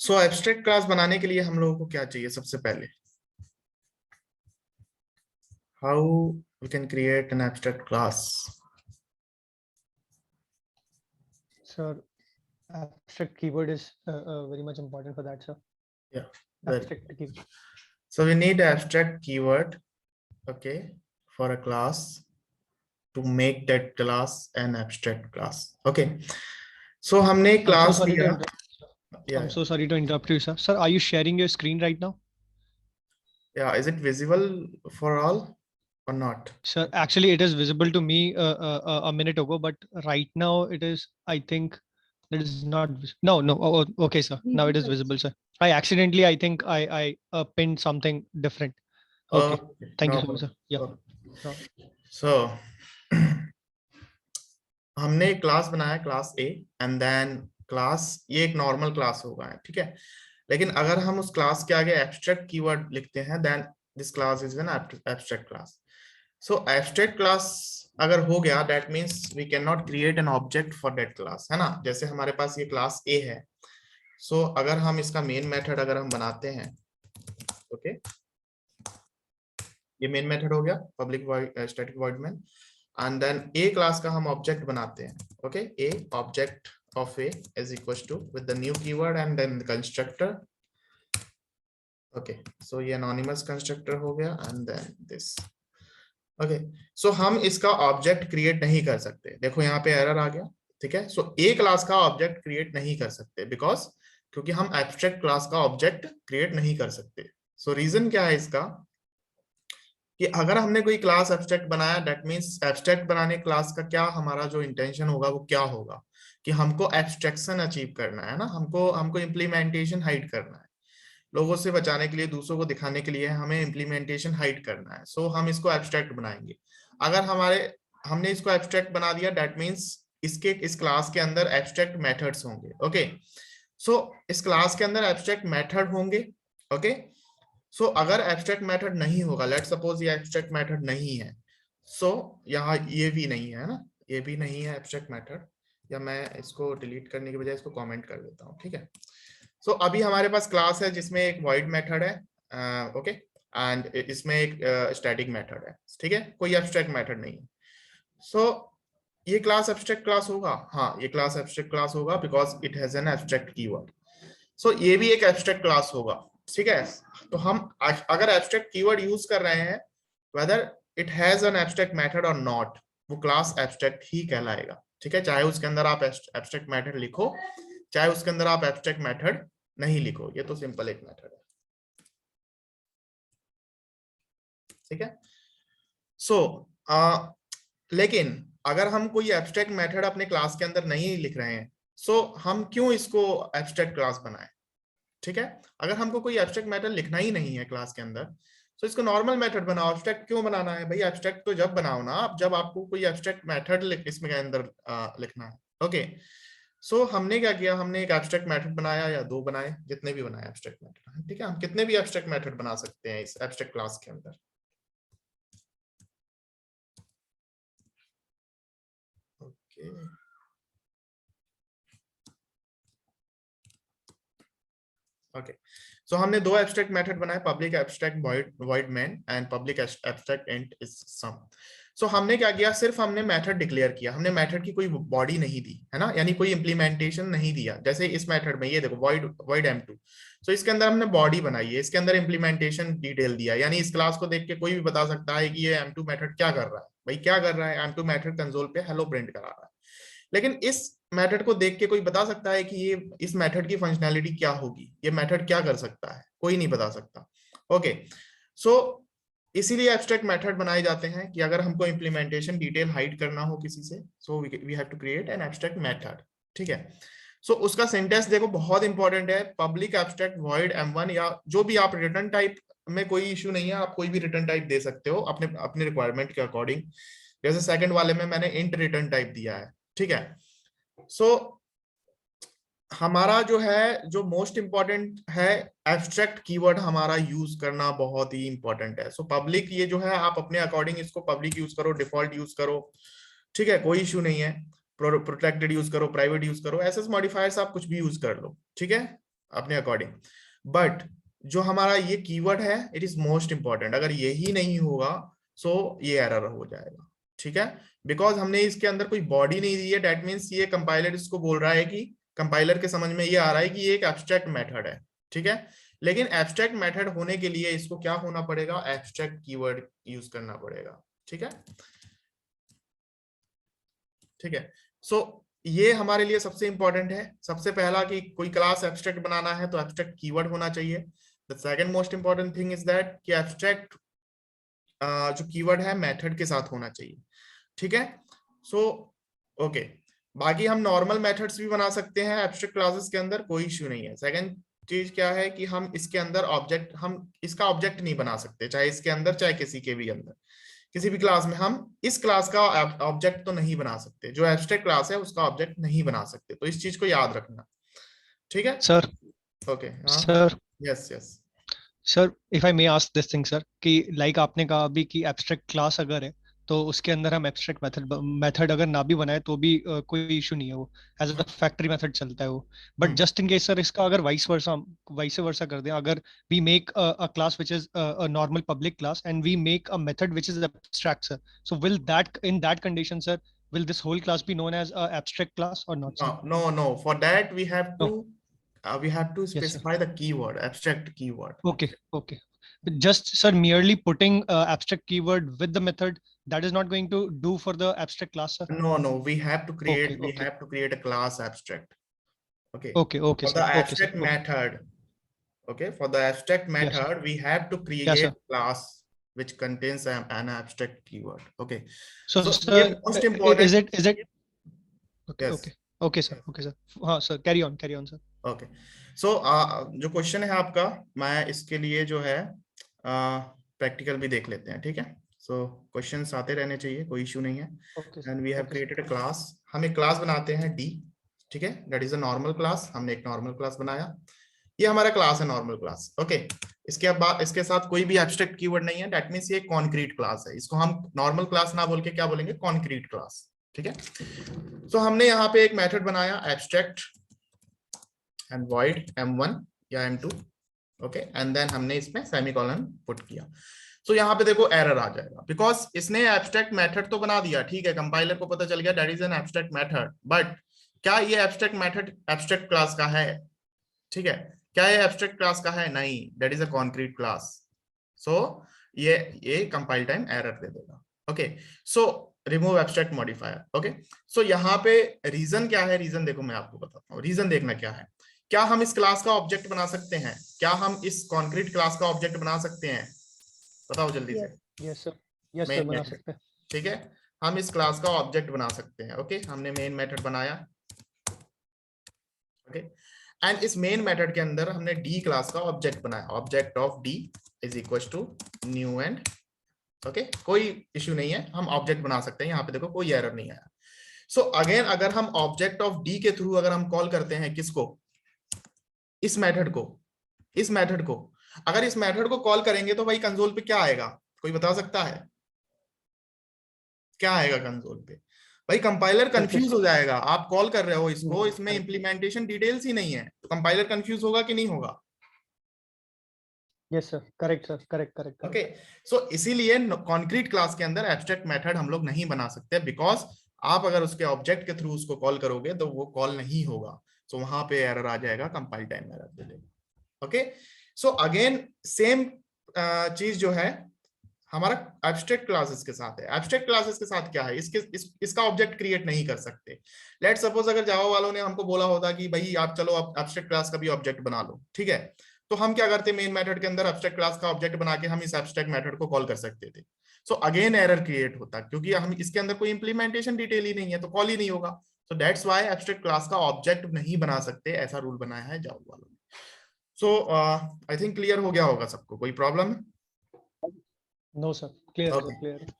सो abstract class बनाने के लिए हम लोगों को क्या चाहिए सबसे पहले? How we can create an abstract class? Sir, abstract keyword is very much important for that, sir. Yeah, very Abstract good. keyword. So we need abstract keyword, okay, for a class to make that class an abstract class. Okay. So हमने I'm so class sorry to लिया. interrupt. Yeah, I'm so sorry to interrupt you, sir. Sir, are you sharing your screen right now? yeah. Is it visible for all or not? Sir, actually, it is visible to me a minute ago, but right now it is, I think, it is not. No, no. Okay, sir. Now it is visible, sir. I accidentally, I think I pinned something different. Okay. Okay, Thank you no so much, sir. problem. Yeah. Okay. No. So हमने एक class बनाया class A and then class, ये एक normal class होगा, ठीक है। लेकिन अगर हम उस क्लास के आगे एब्स्ट्रैक्ट कीवर्ड लिखते हैं then this class is an abstract class. So abstract class अगर हो गया that means we can not create an object for that class, है ना। जैसे हमारे पास ये क्लास ए है, सो अगर हम इसका मेन मेथड अगर हम बनाते हैं, ओके, ये मेन मेथड हो गया public void static void main, and then A class का हम ऑब्जेक्ट बनाते हैं, okay, A object of a is equals to with the new keyword and then the constructor, okay, so ये anonymous constructor हो गया and then this, okay, so हम इसका object create नहीं कर सकते, देखो यहाँ पे एरर आ गया, ठीक है। सो ए क्लास का ऑब्जेक्ट क्रिएट नहीं कर सकते बिकॉज, क्योंकि हम एब्स्ट्रैक्ट क्लास का ऑब्जेक्ट क्रिएट नहीं कर सकते। सो रीजन क्या है इसका कि अगर हमने कोई क्लास एब्स्ट्रैक्ट बनाया दैट मींस एब्स्ट्रैक्ट बनाने क्लास का क्या हमारा जो इंटेंशन होगा वो क्या होगा कि हमको एब्स्ट्रैक्शन अचीव करना है ना, हमको हमको इम्प्लीमेंटेशन हाइड करना है, लोगों से बचाने के लिए, दूसरों को दिखाने के लिए हमें इम्प्लीमेंटेशन हाइड करना है। सो हम इसको एब्स्ट्रैक्ट बनाएंगे। अगर हमने इसको एब्स्ट्रैक्ट बना दिया दैट मींस इस क्लास के अंदर एब्स्ट्रैक्ट मेथड्स होंगे, ओके। सो इस क्लास के अंदर एब्स्ट्रैक्ट मेथड होंगे, ओके। सो अगर एब्स्ट्रैक्ट मेथड नहीं होगा, लेट सपोज ये एब्स्ट्रैक्ट मेथड नहीं है, सो यहाँ ये भी नहीं है ना, ये भी नहीं है एब्स्ट्रैक्ट मेथड, या मैं इसको डिलीट करने के बजाय इसको कमेंट कर देता हूँ, ठीक है। सो अभी हमारे पास क्लास है जिसमें एक वॉइड मेथड है, ओके, एंड इसमें एक स्टैटिक मेथड है, ठीक है, कोई एब्स्ट्रैक्ट मेथड नहीं है। सो ये क्लास एब्स्ट्रैक्ट क्लास होगा, हाँ ये क्लास एब्स्ट्रैक्ट क्लास होगा because it has an abstract keyword. So ये भी एक एब्स्ट्रैक्ट क्लास होगा, ठीक है। तो हम अगर एब्स्ट्रैक्ट कीवर्ड यूज कर रहे हैं whether it has an abstract method और नॉट, वो क्लास एब्स्ट्रैक्ट ही कहलाएगा, ठीक है। चाहे उसके अंदर आप एब्स्ट्रैक्ट मेथड लिखो, चाहे उसके अंदर आप एब्स्ट्रैक्ट मेथड नहीं लिखो, ये तो सिंपल एक मेथड है, ठीक है। सो लेकिन अगर हम कोई एब्स्ट्रैक्ट मेथड अपने क्लास के अंदर नहीं लिख रहे हैं, सो हम क्यों इसको एब्स्ट्रैक्ट क्लास बनाएं, ठीक है। अगर हमको कोई एब्स्ट्रैक्ट मेथड लिखना ही नहीं है क्लास के अंदर, तो इसको नॉर्मल मेथड बनाओ। एब्स्ट्रैक्ट क्यों बनाना है भाई? एब्स्ट्रैक्ट तो जब बनाओ ना आप जब आपको कोई एब्स्ट्रैक्ट मेथड इसमें के अंदर लिखना है, ओके। सो हमने क्या किया, हमने एक एब्स्ट्रैक्ट मेथड बनाया या दो बनाए, जितने भी बनाए एब्स्ट्रैक्ट मेथड, ठीक है। हम कितने भी एब्स्ट्रैक्ट मेथड बना सकते हैं इस एब्स्ट्रैक्ट क्लास के अंदर, ओके। ओके, सो हमने दो एब्स्ट्रैक्ट मेथड बनाए, public abstract void main and public abstract int is sum. So हमने क्या किया, सिर्फ हमने मेथड डिक्लेयर किया, हमने मेथड की कोई बॉडी नहीं दी, है ना, यानी कोई इंप्लीमेंटेशन नहीं दिया। जैसे इस मेथड में ये देखो वॉइड m2, सो इसके अंदर हमने बॉडी बनाई है, इसके अंदर इंप्लीमेंटेशन डिटेल दिया, यानी इस क्लास को देख के कोई भी बता सकता है कि ये m2 मेथड क्या कर रहा है, भाई क्या कर रहा है, m2 मेथड कंसोल पे हेलो प्रिंट करा रहा है। लेकिन इस मेथड को देख के कोई बता सकता है कि ये इस मेथड की फंक्शनैलिटी क्या होगी, ये मेथड क्या कर सकता है? कोई नहीं बता सकता, ओके। सो इसीलिए एब्स्ट्रैक्ट मेथड बनाए जाते हैं कि अगर हमको इंप्लीमेंटेशन डिटेल हाइड करना हो किसी से, so we have to create an abstract method, ठीक है। सो उसका सिंटेक्स देखो बहुत इंपॉर्टेंट है, पब्लिक एब्स्ट्रैक्ट वॉइड m1, या जो भी आप रिटर्न टाइप में कोई इश्यू नहीं है, आप कोई भी रिटर्न टाइप दे सकते हो अपने अपने रिक्वायरमेंट के अकॉर्डिंग। जैसे सेकंड वाले में मैंने इंट रिटर्न टाइप दिया है, ठीक है। सो हमारा जो है, जो मोस्ट इंपॉर्टेंट है, एब्स्ट्रैक्ट कीवर्ड हमारा यूज करना बहुत ही इंपॉर्टेंट है। सो पब्लिक ये जो है आप अपने अकॉर्डिंग इसको पब्लिक यूज करो, डिफॉल्ट यूज करो, ठीक है, कोई इशू नहीं है। प्रोटेक्टेड यूज करो, प्राइवेट यूज करो, एसएस मॉडिफायर्स आप कुछ भी यूज कर लो, ठीक है। अपने अकॉर्डिंग। बट जो हमारा ये कीवर्ड है इट इज मोस्ट इंपॉर्टेंट, अगर यही नहीं होगा सो ये एरर हो जाएगा, ठीक है। बिकॉज हमने इसके अंदर कोई बॉडी नहीं दी है, डेट मीन्स ये कंपाइलर इसको बोल रहा है कि कंपाइलर के समझ में ये आ रहा है कि ये एक एब्स्ट्रैक्ट मेथड है, ठीक है। लेकिन एब्स्ट्रैक्ट मेथड होने के लिए इसको क्या होना पड़ेगा, एब्स्ट्रैक्ट कीवर्ड यूज करना पड़ेगा, ठीक है, ठीक है। सो ये हमारे लिए सबसे इंपॉर्टेंट है। सबसे पहला कि कोई क्लास एब्स्ट्रैक्ट बनाना है तो एब्स्ट्रैक्ट कीवर्ड होना चाहिए। The second most important thing is that कि एब्स्ट्रैक्ट जो कीवर्ड है मेथड के साथ होना चाहिए, ठीक है। सो ओके, बाकी हम नॉर्मल मेथड्स भी बना सकते हैं एब्स्ट्रैक्ट क्लासेस के अंदर, कोई इश्यू नहीं है। सेकंड चीज क्या है कि हम इसके अंदर ऑब्जेक्ट, हम इसका ऑब्जेक्ट नहीं बना सकते, चाहे इसके अंदर चाहे किसी के भी अंदर, किसी भी क्लास में हम इस क्लास का ऑब्जेक्ट तो नहीं बना सकते, जो एब्स्ट्रैक्ट क्लास है उसका ऑब्जेक्ट नहीं बना सकते, तो इस चीज को याद रखना, ठीक है। सर ओके, हाँ, sir yes yes, sir if I may ask this thing sir, कि लाइक आपने कहा अभी कि एब्स्ट्रैक्ट क्लास अगर है तो उसके अंदर हम एब्स्ट्रैक्ट मेथड अगर ना भी बनाए तो भी कोई इशू नहीं है, वो एज अ फैक्ट्री मेथड चलता है वो। But just in case sir इसका अगर वाइस वर्सा कर दें, अगर we make a class which is a normal public class and we make a method which is abstract sir, so will that in that condition sir, will this whole class be known as a abstract class or not sir? no, for that No. we have to Yes sir. specify the keyword, abstract keyword. Okay, okay. Just sir, merely putting abstract keyword with the method, that is not going to do for the abstract class, sir. No, Okay, we okay, have to create a class abstract, okay. okay, okay, For the sir. Okay, sir. abstract Okay. method, okay, for the abstract Yes, sir. method we have to Yes, create sir. class which contains an abstract keyword, okay. So, So ये sir, most important, is it okay, yes, okay, okay, sir, okay, sir. हाँ, sir. Carry on, sir. Okay. So जो question है आपका, मैं इसके लिए जो है प्रैक्टिकल भी देख लेते हैं, ठीक है। सो क्वेश्चंस आते रहने चाहिए, कोई इशू नहीं है। Okay, sir. And we have Okay, sir. Created a class, हम एक क्लास बनाते हैं डी, ठीक है, that is a normal class. हमने एक नॉर्मल क्लास बनाया, ये हमारा क्लास है नॉर्मल क्लास, ओके। इसके बाद इसके साथ कोई भी एब्स्ट्रैक्ट कीवर्ड नहीं है, दैट मींस ये कॉन्क्रीट क्लास है, इसको हम नॉर्मल क्लास ना बोल के क्या बोलेंगे, कॉन्क्रीट क्लास, ठीक है। सो हमने यहाँ पे एक मेथड बनाया एब्स्ट्रैक्ट एंड void m1 या m2, ओके, एंड देन हमने इसमें सेमीकोलन पुट किया। सो यहाँ पे देखो एरर आ जाएगा, बिकॉज इसने एब्स्ट्रैक्ट मेथड तो बना दिया, ठीक है, कंपाइलर को पता चल गया that is an abstract method, but क्या ये एब्स्ट्रैक्ट मेथड एब्स्ट्रैक्ट क्लास का है, ठीक है, क्या ये एब्स्ट्रैक्ट क्लास का है, नहीं, that is a concrete class. So ये कंपाइल टाइम एरर दे देगा, okay. So remove abstract modifier, okay. So यहाँ पे रीजन क्या है, रीजन देखो मैं आपको बताता हूँ, रीजन देखना क्या है। क्या हम इस क्लास का ऑब्जेक्ट बना सकते हैं, क्या हम इस कॉन्क्रीट क्लास का ऑब्जेक्ट बना सकते हैं, बताओ जल्दी से। Yes, sir. Yes, sir. Main बना मेथड, सकते हैं. ठीक है, हम इस क्लास का ऑब्जेक्ट बना सकते हैं, ओके। हमने मेन मेथड बनाया, ओके, एंड इस मेन मेथड के अंदर हमने डी क्लास का ऑब्जेक्ट बनाया, object of D is equal to new and, okay, कोई इश्यू नहीं है, हम ऑब्जेक्ट बना सकते हैं, यहाँ पे देखो कोई एरर नहीं आया। सो अगेन अगर हम ऑब्जेक्ट ऑफ डी के थ्रू अगर हम कॉल करते हैं किसको, इस मेथड को, इस मेथड को, अगर इस मेथड को कॉल करेंगे तो भाई कंसोल पे क्या आएगा, कोई बता सकता है क्या आएगा कंसोल पे? भाई कंपाइलर कंफ्यूज हो जाएगा, आप कॉल कर रहे हो इसको, इसमें इंप्लीमेंटेशन डिटेल्स ही नहीं है, तो कंपाइलर कंफ्यूज होगा कि नहीं होगा? Yes, sir. Correct, sir. Correct. Okay, so इसीलिए कॉन्क्रीट क्लास के अंदर एब्स्ट्रैक्ट मेथड हम लोग नहीं बना सकते, बिकॉज आप अगर उसके ऑब्जेक्ट के थ्रू उसको कॉल करोगे तो वो कॉल नहीं होगा, सो वहां पे एरर आ जाएगा, कंपाइल टाइम एरर दे देगा, ओके। सो अगेन सेम चीज जो है हमारा एब्स्ट्रैक्ट क्लासेस के साथ है। एब्स्ट्रैक्ट क्लासेस के साथ क्या है, इसका ऑब्जेक्ट क्रिएट नहीं कर सकते। लेट सपोज अगर जावा वालों ने हमको बोला होता कि भाई आप चलो एब्स्ट्रैक्ट क्लास का भी ऑब्जेक्ट बना लो, ठीक है, तो हम क्या करते, मेन मेथड के अंदर एब्स्ट्रैक्ट क्लास का ऑब्जेक्ट बना के हम इस एब्स्ट्रैक्ट मेथड को कॉल कर सकते थे। सो अगेन एरर क्रिएट होता, क्योंकि हम इसके अंदर कोई इंप्लीमेंटेशन डिटेल ही नहीं है, तो कॉल ही नहीं होगा। So that's why abstract class का ऑब्जेक्ट नहीं बना सकते, ऐसा रूल बनाया है जावा वालों ने। सो आई थिंक क्लियर हो गया होगा सबको, कोई प्रॉब्लम है? No, sir. Clear, sir. Okay, Clear.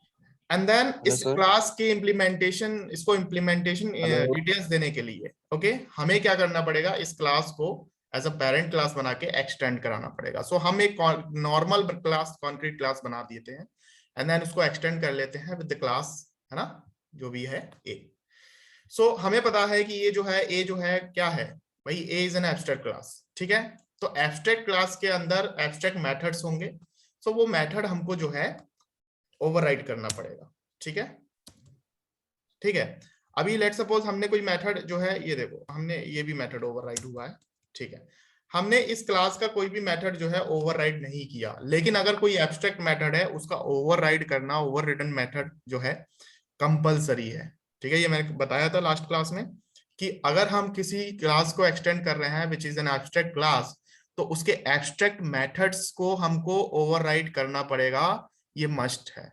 And then hello इस सर। क्लास के इम्प्लीमेंटेशन, इसको इम्प्लीमेंटेशन हेलो। डिटेल्स देने के लिए, ओके, हमें क्या करना पड़ेगा, इस क्लास को एज अ पेरेंट क्लास बना के एक्सटेंड कराना पड़ेगा। सो हम एक नॉर्मल क्लास, कॉन्क्रीट क्लास बना देते हैं, एंड देन उसको एक्सटेंड कर लेते हैं विद द क्लास, है ना, जो भी है ए। सो हमें पता है कि ये जो है ए जो है क्या है, भाई ए इज एन एब्स्ट्रैक्ट क्लास, ठीक है। तो एब्स्ट्रैक्ट क्लास के अंदर एब्स्ट्रैक्ट मेथड्स होंगे, तो वो मेथड हमको जो है ओवरराइड करना पड़ेगा, ठीक है। ठीक है, अभी लेट सपोज हमने कोई मेथड जो है, ये देखो हमने ये भी मेथड ओवरराइड हुआ है, ठीक है। हमने इस क्लास का कोई भी मेथड जो है ओवरराइड नहीं किया, लेकिन अगर कोई एब्स्ट्रैक्ट मेथड है उसका ओवरराइड करना, ओवर रिटन मेथड जो है कंपलसरी है, ठीक है। ये मैंने बताया था लास्ट क्लास में कि अगर हम किसी क्लास को एक्सटेंड कर रहे हैं which is an abstract class, तो उसके एब्स्ट्रैक्ट मेथड्स को हमको ओवरराइड करना पड़ेगा, ये मस्ट है,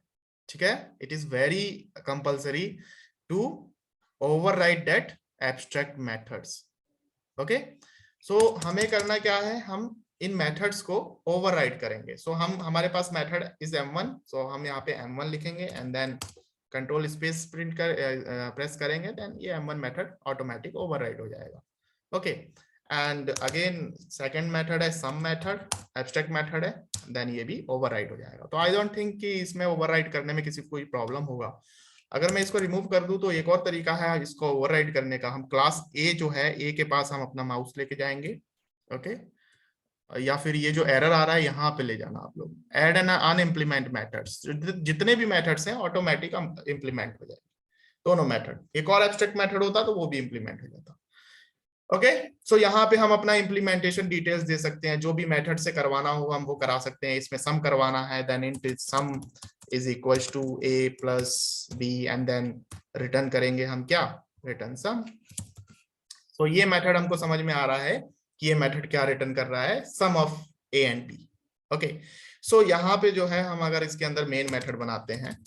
ठीक है। It is very compulsory to override that abstract methods, okay. So हमें करना क्या है, हम इन मेथड्स को ओवरराइड करेंगे। सो हम हमारे पास मेथड इज m1, सो हम यहाँ पे m1 लिखेंगे and then control space print कर प्रेस करेंगे, देन ये m1 मेथड ऑटोमेटिक ओवरराइड हो जाएगा, okay. And again second method है सम मेथड, एब्स्ट्रैक्ट मेथड है, देन ये भी ओवरराइड हो जाएगा। तो आई डोंट थिंक कि इसमें ओवरराइड करने में किसी को कोई प्रॉब्लम होगा। अगर मैं इसको रिमूव कर दूं तो एक और तरीका है इसको ओवरराइड करने का, हम क्लास ए जो है, ए के पास हम अपना माउस लेके जाएंगे, ओके। या फिर ये जो एरर आ रहा है यहाँ पे ले जाना आप लोग, ऐड एन अनइम्प्लीमेंट मेथड्स, जितने भी मेथड्स हैं ऑटोमेटिक इंप्लीमेंट हो जाएंगे दोनों मेथड। एक और एब्स्ट्रैक्ट मेथड होता तो वो भी इंप्लीमेंट हो जाता, ओके। सो यहाँ पे हम अपना इम्प्लीमेंटेशन डिटेल्स दे सकते हैं, जो भी मेथड से करवाना होगा हम वो करा सकते हैं। इसमें सम करवाना है, then int sum is equals to a plus b and then return करेंगे हम क्या, रिटर्न सम। तो ये मेथड हमको समझ में आ रहा है कि ये मेथड क्या रिटर्न कर रहा है, sum of a and b, okay. So यहाँ पे जो है हम अगर इसके अंदर मेन मेथड बनाते हैं,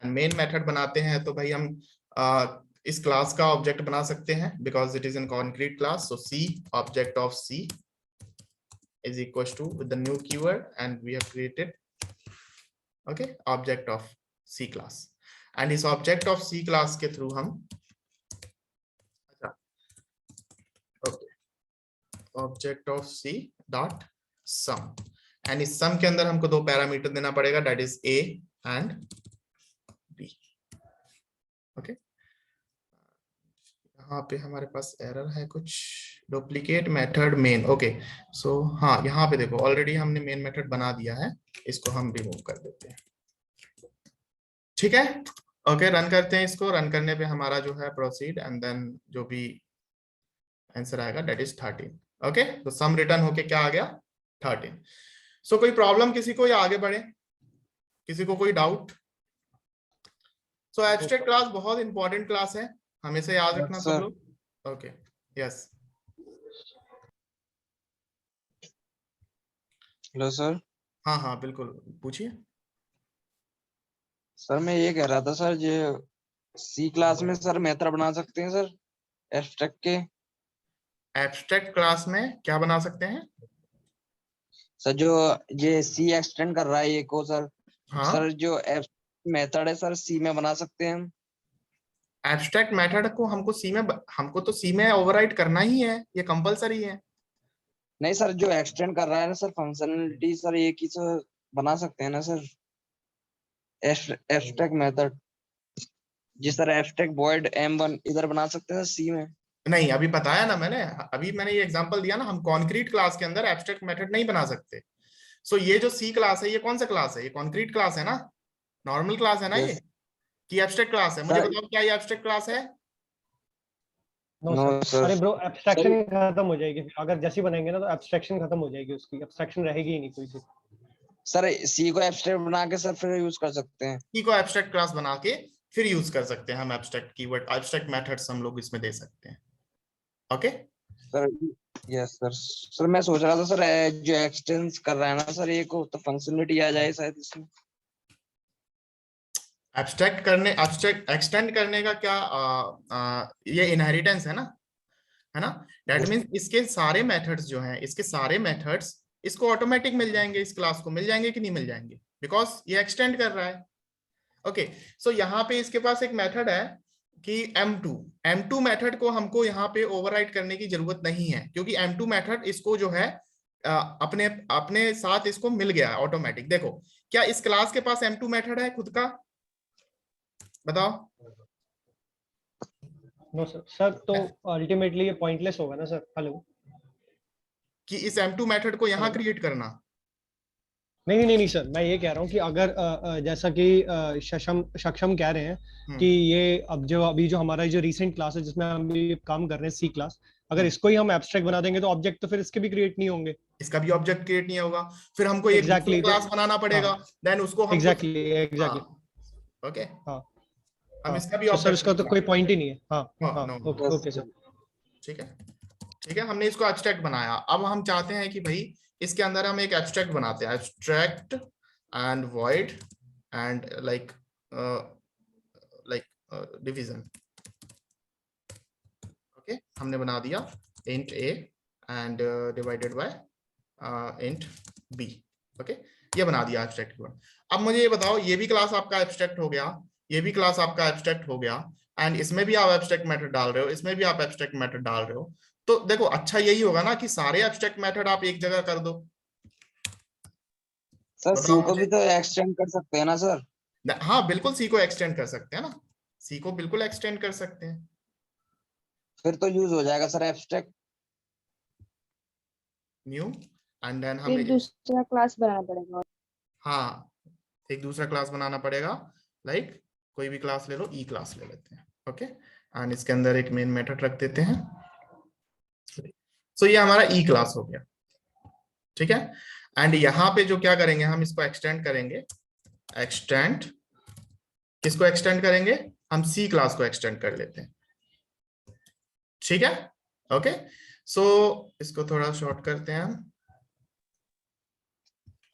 मेन मेथड बनाते हैं तो भाई हम इस क्लास का ऑब्जेक्ट बना सकते हैं because it is in concrete class. So C object of C is equals to with the new keyword and we have created, okay, object of C class, and इस object of C class के through हम, okay, object of C dot sum, and इस sum के अंदर हमको दो parameter देना पड़ेगा, that is A and B, okay। यहाँ पे हमारे पास एरर है कुछ, डुप्लीकेट मेथड मेन, ओके। सो हाँ यहाँ पे देखो ऑलरेडी हमने मेन मेथड बना दिया है, इसको हम रिमूव कर देते हैं, ठीक है, ओके। रन करते हैं इसको, रन करने पे हमारा जो है प्रोसीड एंड देन जो भी आंसर आएगा दैट इज 13, ओके। तो सम रिटर्न होके क्या आ गया, 13। सो कोई प्रॉब्लम किसी को, या आगे बढ़े, किसी को कोई डाउट? सो एब्स्ट्रैक्ट क्लास बहुत इंपॉर्टेंट क्लास है, हमेशा याद रखना सब लोग, ओके। Yes, hello sir. हाँ हाँ बिल्कुल, पूछिए। सर मैं ये कह रहा था सर, जो सी क्लास में सर मेथड बना सकते हैं सर एब्स्ट्रैक्ट के? एब्स्ट्रैक्ट क्लास में क्या बना सकते हैं सर जो ये सी एक्सटेंड कर रहा है ये को सर, हाँ, सर जो मेथड है सर सी में बना सकते हैं हम? एब्स्ट्रैक्ट मेथड को हमको सी में, हमको तो सी में ओवरराइड करना ही है, ये कंपलसरी है। नहीं सर, जो एक्सटेंड कर रहा है ना सर फंक्शनलिटी, सर एक ही सर बना सकते हैं ना सर एब्स्ट्रैक्ट मेथड? जी सर, एब्स्ट्रैक्ट वॉइड m1 इधर बना सकते हैं सी में? नहीं, अभी बताया ना मैंने, अभी मैंने ये एग्जांपल दिया ना, हम कॉन्क्रीट क्लास के अंदर एब्स्ट्रैक्ट मेथड नहीं बना सकते। सो ये जो सी क्लास है, ये कौन सा क्लास है, ये कॉन्क्रीट क्लास है ना, नॉर्मल क्लास है ना ये, कि एब्स्ट्रैक्ट क्लास है? मुझे सर बताओ क्या ये एब्स्ट्रैक्ट क्लास है? No no sir, sir. अरे ब्रो एब्स्ट्रैक्शन खत्म हो जाएगी अगर जैसी बनाएंगे ना, तो एब्स्ट्रैक्शन खत्म हो जाएगी, उसकी एब्स्ट्रैक्शन रहेगी ही नहीं कोई सी। सर सी को एब्स्ट्रैक्ट बना के सर फिर यूज कर सकते हैं? सी को एब्स्ट्रैक्ट क्लास बना के फिर यूज कर सकते हैं हम, एब्स्ट्रैक्ट कीवर्ड, एब्स्ट्रैक्ट मेथड्स हम लोग इसमें दे सकते हैं, okay. Sir yes sir. Sir मैं सोच रहा था सर जो एक्सटेंस कर रहा है ना सर ये को, तो फंक्शनलिटी आ जाए शायद इसमें। एब्स्ट्रैक्ट करने, एब्स्ट्रैक्ट एक्सटेंड करने का क्या ये इनहेरिटेंस है ना, है ना। दैट मींस इसके सारे मेथड्स जो हैं, इसके सारे मेथड्स इसको ऑटोमेटिक मिल जाएंगे, इस क्लास को मिल जाएंगे कि नहीं मिल जाएंगे, बिकॉज ये एक्सटेंड कर रहा है, ओके। सो यहाँ पे इसके पास एक मेथड है कि m2 मेथड को हमको यहाँ पे ओवरराइड करने की जरूरत नहीं है, क्योंकि m2 मेथड इसको जो है अपने अपने साथ इसको मिल गया है ऑटोमेटिक। देखो क्या इस क्लास के पास m2 मेथड है खुद का, बताओ? नो सर, सर तो अल्टीमेटली ये पॉइंटलेस होगा ना सर। हेलो, कि इस M2 मेथड को यहाँ Hello? क्रिएट करना। नहीं नहीं नहीं सर, मैं ये कह रहा हूँ कि अगर जैसा कि सक्षम कह रहे हैं कि ये अब जो अभी जो हमारा जो रीसेंट क्लास है जिसमें हम अभी काम कर रहे हैं सी क्लास, अगर इसको ही हम एब्स्ट्रैक्ट बना देंगे तो ऑब्जेक्ट तो फिर इसके भी क्रिएट नहीं होंगे। इसका भी ऑब्जेक्ट क्रिएट नहीं होगा, फिर हमको एक दूसरा एग्जैक्टली क्लास बनाना पड़ेगा, हाँ देन उसको हमको एग्जैक्टली एग्जैक्टली ओके हाँ हम हाँ, इसका भी तो सर ऑब्जेक्ट उसका तो कोई पॉइंट ही नहीं है। हाँ हाँ, नो ओके ओके सर। ठीक है, ठीक है, हमने इसको एब्स्ट्रैक्ट बनाया। अब हम चाहते हैं कि भाई इसके अंदर हम एक एब्स्ट्रैक्ट बनाते हैं, abstract and void and like division. Okay, हमने बना दिया int a and divided by int b। Okay, ये बना दिया एब्स्ट्रैक्ट। अब मुझे ये बताओ, ये भी क्लास आपका एब्स्ट्रैक्ट हो गया, ये भी क्लास आपका एब्स्ट्रैक्ट हो गया, एंड इसमें भी आप एब्स्ट्रैक्ट मेथड डाल रहे हो, इसमें भी आप एब्स्ट्रैक्ट मेथड डाल रहे हो। तो देखो, अच्छा यही होगा ना कि सारे एब्स्ट्रैक्ट मेथड आप एक जगह कर दो। सर सी बताओ को भी मुझे। तो एक्सटेंड कर सकते हैं ना सर? हाँ बिल्कुल, सी को एक्सटेंड कर सकते हैं ना, सी को बिल्कुल एक्सटेंड कर सकते हैं। फिर तो यूज हो जाएगा sir abstract. New and then फिर हमें दूसरा क्लास बनाना पड़ेगा। हाँ एक दूसरा क्लास बनाना पड़ेगा, लाइक कोई भी क्लास ले लो, ई क्लास ले लेते हैं। ओके, एंड इसके अंदर एक मेन मेथड रख देते हैं। सो ये हमारा ई क्लास हो गया, ठीक है। एंड यहाँ पे जो क्या करेंगे, हम इसको एक्सटेंड करेंगे। एक्सटेंड, किसको एक्सटेंड करेंगे, हम सी क्लास को एक्सटेंड कर लेते हैं, ठीक है। ओके, सो इसको थोड़ा शॉर्ट करते हैं हम।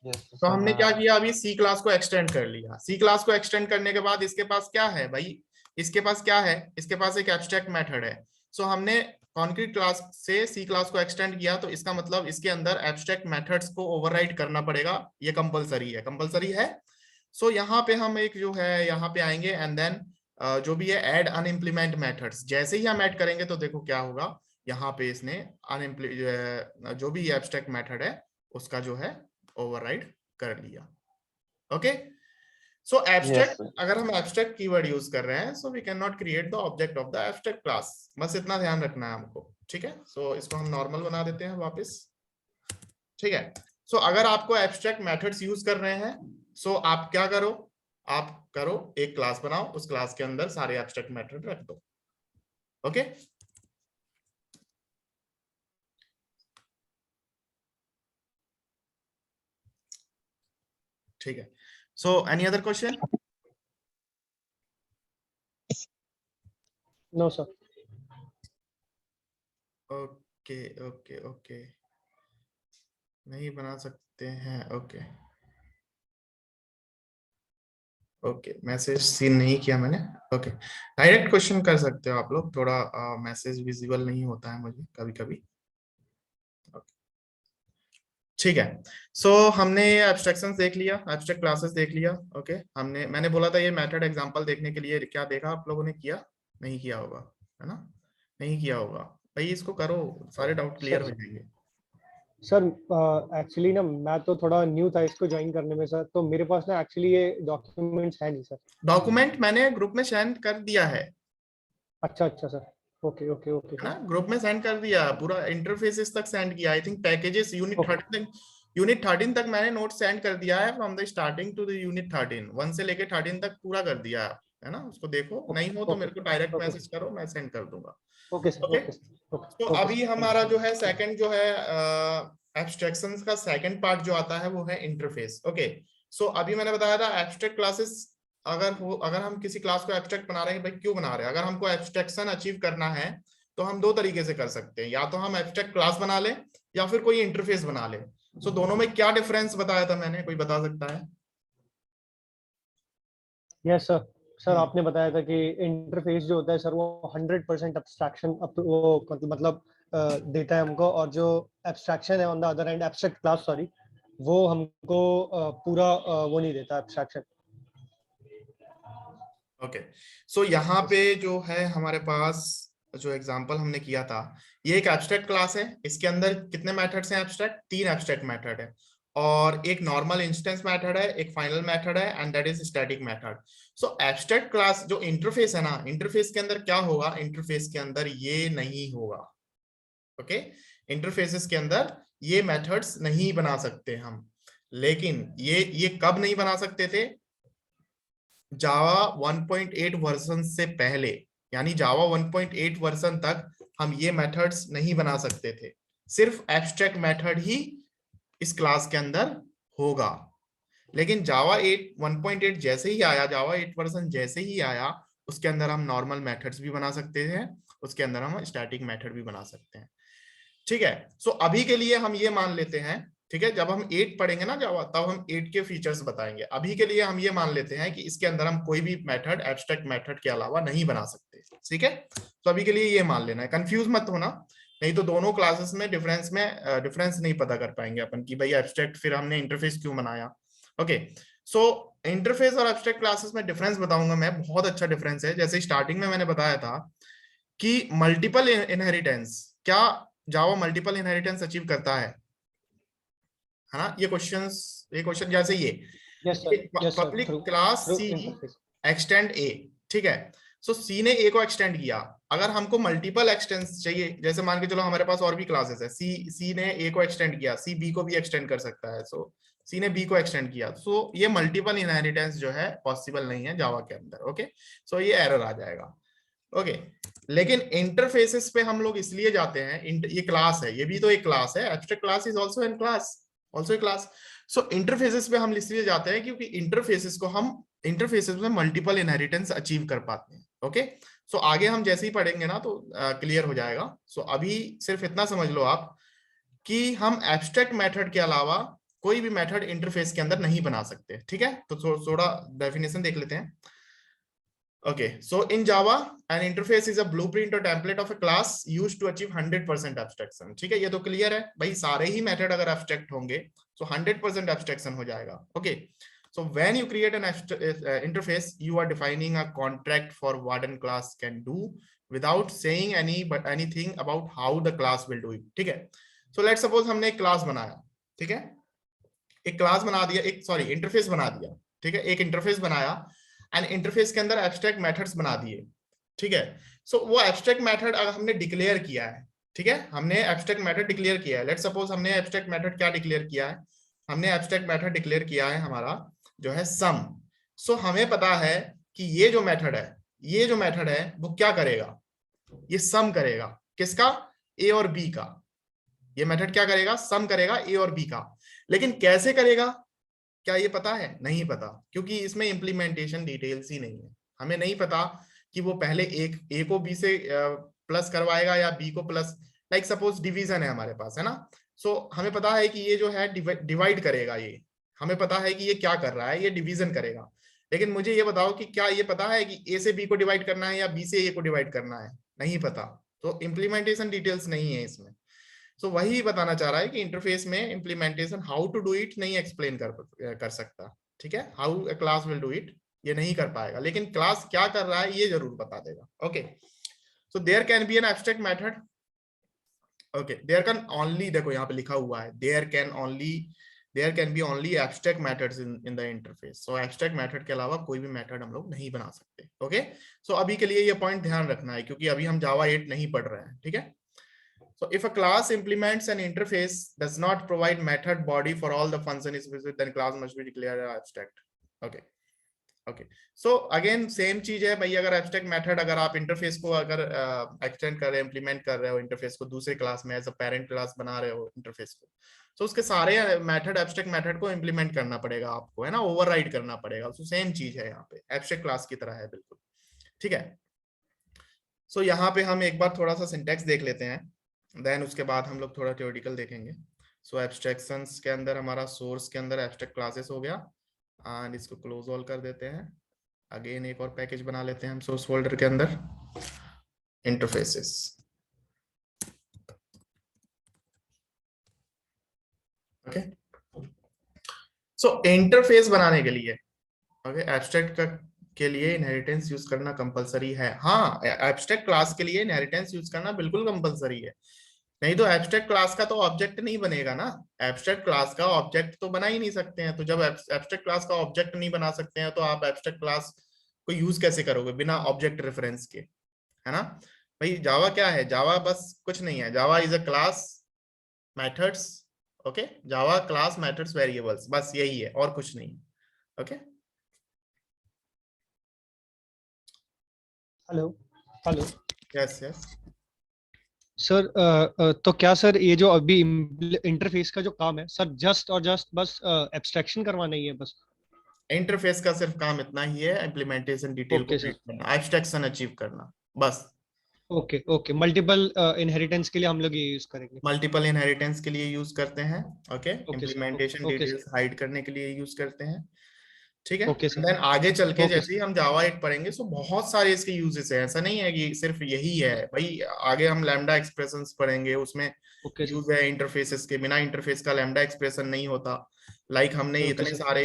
तो हमने क्या किया, अभी सी क्लास को एक्सटेंड कर लिया। सी क्लास को एक्सटेंड करने के बाद इसके पास क्या है भाई, इसके पास क्या है, इसके पास एक एब्स्ट्रैक्ट मेथड है। सो हमने कॉन्क्रीट क्लास से सी क्लास को एक्सटेंड किया, तो इसका मतलब इसके अंदर एब्स्ट्रैक्ट मेथड्स को ओवरराइड करना पड़ेगा, ये कंपलसरी है, कंपलसरी है। सो यहाँ पे हम एक जो है यहाँ पे आएंगे एंड देन जो भी है ऐड अनइम्प्लीमेंट मेथड्स। जैसे ही हम ऐड करेंगे तो देखो क्या होगा, यहाँ पे इसने जो भी एब्स्ट्रैक्ट मेथड है उसका जो है ओवरराइड कर लिया। ओके, सो एब्स्ट्रैक्ट, अगर हम एब्स्ट्रैक्ट कीवर्ड यूज कर रहे हैं, so we can not create the object of the abstract class, बस इतना ध्यान रखना है हमको, ठीक है। सो इसको हम नॉर्मल बना देते हैं वापस, ठीक है। सो अगर आपको एब्स्ट्रैक्ट मेथड्स यूज कर रहे हैं, सो आप क्या करो, आप करो एक क्लास बनाओ, उस क्लास के अंदर सारे एब्स्ट्रैक्ट मेथड रख दो। ओके, ठीक है। So any other question? No sir. Okay okay okay, नहीं बना सकते हैं। ओके ओके, मैसेज सीन नहीं किया मैंने। ओके, डायरेक्ट क्वेश्चन कर सकते हो आप लोग, थोड़ा मैसेज विजिबल नहीं होता है मुझे कभी कभी। ठीक है, सो हमने ये एब्स्ट्रैक्शंस देख लिया, एब्स्ट्रैक्ट क्लासेस देख लिया। ओके, मैंने बोला था ये मेथड एग्जांपल देखने के लिए, क्या देखा आप लोगों ने, किया नहीं किया होगा, है ना, नहीं किया होगा भाई, इसको करो, सारे डाउट क्लियर हो जाएंगे। सर एक्चुअली ना मैं तो थोड़ा न्यू था इसको ज्वाइन करने में सर, तो मेरे पास ना एक्चुअली ये डॉक्यूमेंट्स है नहीं सर। डॉक्यूमेंट मैंने ग्रुप में सेंड कर दिया है। अच्छा अच्छा सर, ओके ओके ओके है ना, ग्रुप में सेंड कर दिया, पूरा इंटरफेसेस तक सेंड किया। आई थिंक पैकेजेस यूनिट 13 तक मैंने नोट सेंड कर दिया है, from the starting to the unit 13, 1 से लेके 13 तक पूरा कर दिया है ना। उसको देखो, नहीं हो तो मेरे को डायरेक्ट मैसेज करो, मैं सेंड कर दूंगा। Okay sir, okay, okay. तो अभी हमारा जो है सेकंड जो है एब्स्ट्रैक्शंस का सेकंड पार्ट जो आता है वो है इंटरफेस। ओके, सो अभी मैंने बताया था एब्स्ट्रैक्ट क्लासेस, अगर हम किसी क्लास को एब्स्ट्रैक्ट बना रहे हैं, भाई क्यों बना रहे हैं, अगर हमको एब्स्ट्रैक्शन अचीव करना है तो हम दो तरीके से कर सकते हैं, या तो हम एब्स्ट्रैक्ट क्लास बना लें या फिर कोई इंटरफेस बना लें। सो दोनों में क्या डिफरेंस बताया था मैंने, कोई बता सकता है? यस सर, सर आपने बताया था कि इंटरफेस जो होता है सर वो 100% एब्स्ट्रैक्शन वो मतलब देता है हमको, और जो एब्स्ट्रैक्शन है on the other and abstract class sorry, वो हमको पूरा वो नहीं देता एब्स्ट्रैक्शन। ओके, सो यहाँ पे जो है हमारे पास जो एग्जांपल हमने किया था, ये एक एब्स्ट्रैक्ट क्लास है, इसके अंदर कितने मेथड्स हैं एब्स्ट्रैक्ट, 3 एब्स्ट्रैक्ट मेथड है। और एक नॉर्मल इंस्टेंस मेथड है, एक फाइनल मेथड है, and that is static method. So abstract class जो इंटरफेस है ना, इंटरफेस के अंदर क्या होगा, इंटरफेस के अंदर ये नहीं होगा। ओके, इंटरफेसेस के अंदर ये मेथड्स नहीं बना सकते हम। लेकिन ये कब नहीं बना सकते थे, जावा 1.8 वर्जन से पहले, यानी जावा 1.8 वर्जन तक हम ये मेथड्स नहीं बना सकते थे। सिर्फ एब्स्ट्रैक्ट मेथड ही इस क्लास के अंदर होगा। लेकिन जावा 8 1.8 जैसे ही आया, जावा 8 वर्जन जैसे ही आया, उसके अंदर हम नॉर्मल मेथड्स भी बना सकते हैं, उसके अंदर हम स्टैटिक मेथड भी बना सकते हैं। ठीक है, सो अभी के लिए हम ये मान लेते हैं, ठीक है, जब हम 8 पढ़ेंगे ना जावा, तब हम 8 के फीचर्स बताएंगे। अभी के लिए हम ये मान लेते हैं कि इसके अंदर हम कोई भी मेथड एब्स्ट्रैक्ट मेथड के अलावा नहीं बना सकते। ठीक है, तो अभी के लिए ये मान लेना है, कंफ्यूज मत होना, नहीं तो दोनों क्लासेस में डिफरेंस नहीं पता कर पाएंगे अपन कि भाई एब्स्ट्रैक्ट फिर हमने इंटरफेस क्यों बनाया। ओके, सो इंटरफेस और एब्स्ट्रैक्ट क्लासेस में डिफरेंस बताऊंगा मैं, बहुत अच्छा डिफरेंस है। जैसे स्टार्टिंग में मैंने बताया था कि मल्टीपल इनहेरिटेंस, क्या जावा मल्टीपल इनहेरिटेंस अचीव करता है ना? ये क्वेश्चन जैसे ये Yes, sir. Yes, sir. Public Through class through सी interface. एक्सटेंड ए, ठीक है, सो सी ने ए को एक्सटेंड किया। अगर हमको मल्टीपल एक्सटेंस चाहिए, जैसे मान के चलो हमारे पास और भी क्लासेस है, सी ने ए को एक्सटेंड किया, सी बी को भी एक्सटेंड कर सकता है, सो सी ने बी को एक्सटेंड किया, सो ये मल्टीपल इनहेरिटेंस जो है पॉसिबल नहीं है जावा के अंदर। ओके, सो ये एरर आ जाएगा। ओके, लेकिन इंटरफेसेस पे हम लोग इसलिए जाते हैं, ये क्लास है, ये भी तो एक क्लास है, abstract class is also an class, also a class. So interfaces पे हम इसलिए जाते हैं क्योंकि इंटरफेसेस में मल्टीपल इनहेरिटेंस अचीव कर पाते हैं। ओके, सो आगे हम जैसे ही पढ़ेंगे ना तो क्लियर हो जाएगा। सो अभी सिर्फ इतना समझ लो आप कि हम एब्स्ट्रैक्ट मेथड के अलावा कोई भी मेथड इंटरफेस के अंदर नहीं बना सकते। ठीक है, तो थोड़ा डेफिनेशन देख लेते हैं। Okay, so in Java, an interface is a blueprint or template of a class used to achieve 100% abstraction. ठीक है, ये तो क्लियर है भाई, सारे ही मेथड अगर एब्स्ट्रैक्ट होंगे तो 100% एब्स्ट्रैक्शन हो जाएगा। Okay, so when you create an interface, you are defining a contract for what a class can do without saying anything about how the class will do it. ठीक है, so let's suppose हमने एक class बनाया, ठीक है, एक class बना दिया, इंटरफेस बना दिया, ठीक है, एक इंटरफेस बनाया एंड इंटरफेस के अंदर एब्स्ट्रैक्ट मेथड्स बना दिए। ठीक है, सो वो एब्स्ट्रैक्ट मेथड अगर हमने डिक्लेयर किया है, ठीक है, हमने एब्स्ट्रैक्ट मेथड डिक्लेयर किया है, लेट्स सपोज हमने एब्स्ट्रैक्ट मेथड क्या डिक्लेयर किया है, हमने एब्स्ट्रैक्ट मेथड डिक्लेयर किया है हमारा जो है सम। सो हमें पता है कि ये जो मेथड है वो क्या करेगा, ये सम करेगा, किसका, ए और बी का। ये मेथड क्या करेगा, सम करेगा ए और बी का। लेकिन कैसे करेगा, क्या ये पता है? नहीं पता, क्योंकि इसमें इम्प्लीमेंटेशन डिटेल्स ही नहीं है। हमें नहीं पता कि वो पहले ए को बी से प्लस करवाएगा या बी को प्लस, लाइक सपोज डिवीजन है हमारे पास, है ना, सो हमें पता है कि ये जो है डिवाइड करेगा, ये हमें पता है कि ये क्या कर रहा है, ये डिवीजन करेगा। लेकिन मुझे ये बताओ कि क्या ये पता है कि ए से बी को डिवाइड करना है या बी से ए को डिवाइड करना है? नहीं पता, तो इम्प्लीमेंटेशन डिटेल्स नहीं है इसमें। सो वही बताना चाह रहा है कि इंटरफेस में implementation how to do it नहीं एक्सप्लेन कर सकता। ठीक है, how a class will do it ये नहीं कर पाएगा, लेकिन क्लास क्या कर रहा है ये जरूर बता देगा। Okay, so there can be an abstract method. Okay, there can only, देखो यहाँ पे लिखा हुआ है there can be only abstract methods in the interface. So abstract method के अलावा कोई भी मेथड हम लोग नहीं बना सकते। ओके, सो अभी के लिए ये पॉइंट ध्यान रखना है, क्योंकि अभी हम जावा 8 नहीं पढ़ रहे हैं। ठीक है, so if a class implements an interface does not provide method body for all the function is visible, then class must be declared abstract. Okay, so again same चीज है भाई, अगर abstract method, अगर आप इंटरफेस को अगर extend कर रहे हो, इंप्लीमेंट कर रहे हो इंटरफेस को दूसरे क्लास में, एज अ पेरेंट क्लास बना रहे हो इंटरफेस को, तो उसके सारे मेथड एब्स्ट्रैक्ट मेथड को इंप्लीमेंट करना पड़ेगा आपको, है ना, ओवरराइड करना पड़ेगा। तो सेम चीज है यहाँ पे, एब्स्ट्रैक्ट क्लास की तरह है बिल्कुल। ठीक है, सो यहाँ पे हम एक बार थोड़ा सा सिंटेक्स देख लेते हैं, देन उसके बाद हम लोग थोड़ा थ्योरेटिकल देखेंगे। सो एब्स्ट्रैक्शंस के अंदर हमारा सोर्स के अंदर एब्स्ट्रैक्ट क्लासेस हो गया, एंड इसको क्लोज ऑल कर देते हैं। अगेन एक और पैकेज बना लेते हैं हम सोर्स फोल्डर के अंदर, इंटरफेसेस। ओके, सो इंटरफेस बनाने के लिए एब्स्ट्रैक्ट के लिए इनहेरिटेंस यूज करना कंपलसरी है। हाँ, एब्स्ट्रैक्ट क्लास के लिए इनहेरिटेंस यूज करना बिल्कुल कंपलसरी है, नहीं तो एब्स्ट्रैक्ट क्लास का तो ऑब्जेक्ट नहीं बनेगा ना, एब्स्ट्रैक्ट क्लास का ऑब्जेक्ट तो बना ही नहीं सकते हैं। तो जब एब्स्ट्रैक्ट क्लास का ऑब्जेक्ट नहीं बना सकते हैं तो आप एब्स्ट्रैक्ट क्लास को यूज कैसे करोगे बिना ऑब्जेक्ट रेफरेंस के, है ना भाई। जावा क्या है, जावा बस कुछ नहीं है, Java is a class methods, okay, Java class methods variables, बस यही है और कुछ नहीं, okay. Hello hello yes yes. Sir, तो क्या सर ये जो अभी इंटरफेस का जो काम है सर, जस्ट और जस्ट बस एब्स्ट्रैक्शन करवाना ही है बस? इंटरफेस का सिर्फ काम इतना ही है, इम्प्लीमेंटेशन डिटेल को ओके सर। प्रिंट करना, एब्स्ट्रैक्शन अचीव करना, बस। ओके ओके, मल्टीपल इनहेरिटेंस के लिए हम लोग ये यूज करेंगे? मल्टीपल इनहेरिटेंस के लिए यूज करते हैं, okay. Okay sir. Implementation okay details sir. Hide करने के लिए यूज करते हैं, ठीक है। Okay sir. देन आगे चल के ओके जैसे ही सर। हम जावा 8 पढ़ेंगे तो बहुत सारे इसके यूजेस हैं, ऐसा नहीं है कि सिर्फ यही है भाई। आगे हम लैम्डा एक्सप्रेशंस पढ़ेंगे, उसमें ओके सर। यूज है इंटरफेसेस के, बिना इंटरफेस का लैम्डा एक्सप्रेशन नहीं होता। लाइक हमने ओके इतने सर। सारे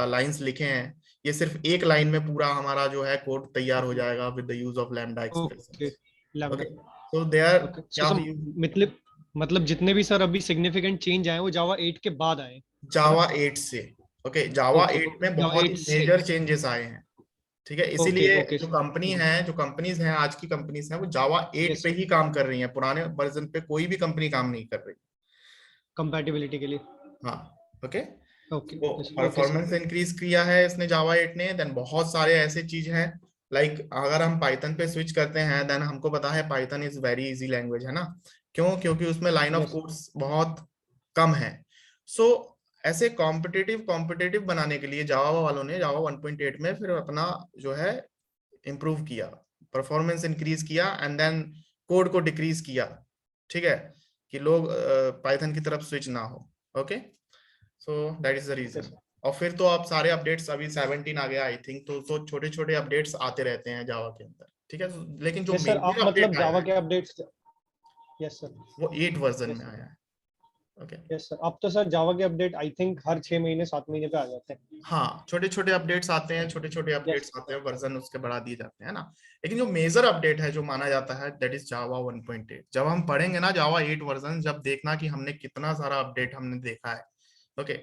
लाइंस लिखे हैं, ये सिर्फ एक लाइन में पूरा हमारा जो है कोड तैयार हो जाएगा with the use of lambda okay, expressions, lambda. Okay. So there okay क्या सर, यूज, मतलब जितने भी सर अभी सिग्निफिकेंट चेंज आए वो जावा 8 के बाद आए, है ना? जावा 8 से, ओके। जावा ओके 8 में जावा बहुत ही 8 से। मेजर चेंजेस आए हैं, ठीक है। ओके इसीलिए ओके जो सर। कंपनी है, जो कंपनीज हैं आज की कंपनीज हैं, वो जावा 8 यस पे सर, ही काम कर रही हैं, पुराने वर्जन पे कोई भी कंपनी काम नहीं कर रही। कंपैटिबिलिटी के लिए। हाँ, ओके। ओके वो okay sir. Okay sir. Performance increase किया है इसने जावा 8 ने। देन बहुत सारे ऐसे चीज हैं, लाइक अगर हम पाइथन पे स्विच करते हैं, देन हमको पता है Python is very easy language, है ना। क्यों? क्योंकि उसमें लाइन ऑफ यस कोड्स बहुत कम है। सो ऐसे कॉम्पिटिटिव कॉम्पिटिटिव बनाने के लिए जावा वालों ने जावा 1.8 में फिर अपना जो है इम्प्रूव किया, परफॉर्मेंस इंक्रीज किया, एंड देन कोड को डिक्रीज किया, ठीक है, कि लोग पाइथन की तरफ स्विच ना हो, okay. So that is the okay reason. Sir. और फिर तो आप सारे अपडेट्स, अभी 17 आ गया आई थिंक, तो छोटे छोटे अपडेट्स आते रहते हैं जावा के अंदर, ठीक है। लेकिन जो यस सर, आप मेजर मतलब अपडेट आया जावा है के अपडेट्स। Yes sir. वो 8 वर्जन यस में सर। आया है, ओके। यस सर, अब तो सर जावा के अपडेट आई थिंक हर 6 महीने 7 महीने पे आ जाते हैं। हाँ, छोटे छोटे अपडेट्स आते हैं, छोटे छोटे यस। अपडेट्स आते हैं, वर्जन उसके बढ़ा दिए जाते हैं ना। लेकिन जो मेजर अपडेट है जो माना जाता है, दैट इज जावा 1.8। जब हम पढ़ेंगे ना जावा 8 वर्जन, जब देखना कि हमने कितना सारा अपडेट हमने देखा है, ओके।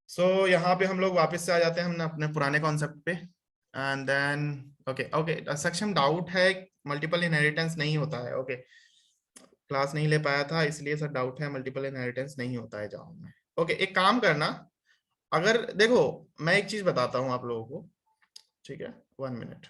सो यहाँ पे हम लोग वापस से आ जाते हैं हमने अपने पुराने कॉन्सेप्ट पे, एंड देन ओके ओके सक्षम डाउट है, मल्टीपल इनहेरिटेंस नहीं होता है, ओके। क्लास नहीं ले पाया था इसलिए सर डाउट है, मल्टीपल इनहेरिटेंस नहीं होता है जावा में, ओके। एक काम करना, अगर देखो मैं एक चीज बताता हूँ आप लोगों को, ठीक है, 1 मिनट।